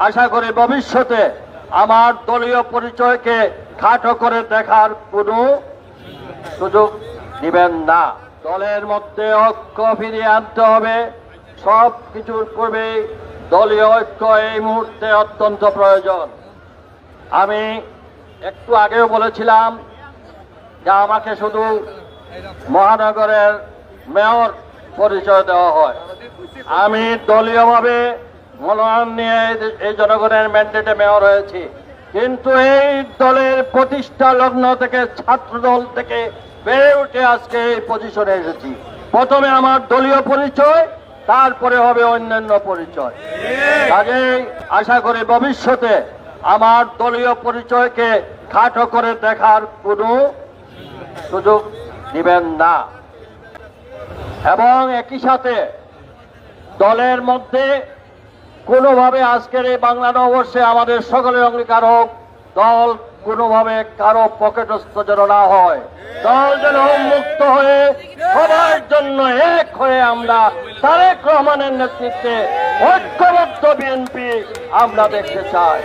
আশা করি ভবিষ্যতে আমার দলীয় পরিচয়কে খাটো করে দেখার কোনো সুযোগ দিবেন না। দলের মধ্যে ঐক্য ফিরিয়ে আনতে হবে। সব কিছুর পূর্বে দলীয় ঐক্য এই মুহূর্তে অত্যন্ত প্রয়োজন। আমি একটু আগেও বলেছিলাম যে আমাকে শুধু মহানগরের মেয়র পরিচয় দেওয়া হয়। আমি দলীয়ভাবে মনোনয়ন নিয়ে এই জনগণের ম্যান্ডেটে মেয়র হয়েছি, কিন্তু এই দলের প্রতিষ্ঠা লগ্ন থেকে ছাত্র দল থেকে বেড়ে উঠে আজকে এই পজিশনে এসেছি। প্রথমে আমার দলীয় পরিচয়, তারপরে হবে অন্যান্য পরিচয়। কাজেই আশা করি ভবিষ্যতে আমার দলীয় পরিচয়কে খাটো করে দেখার কোনো সুযোগ দিবেন না। এবং একই সাথে দলের মধ্যে কোনোভাবে আজকের এই বাংলা নববর্ষে আমাদের সকলের অঙ্গীকার হোক, দল কোনোভাবে কারো পকেটস্থ যেন না হয়। দল যেন মুক্ত হয়ে সবার জন্য এক হয়ে আমরা তারেক রহমানের নেতৃত্বে ঐক্যবদ্ধ বিএনপি আমরা দেখতে চাই।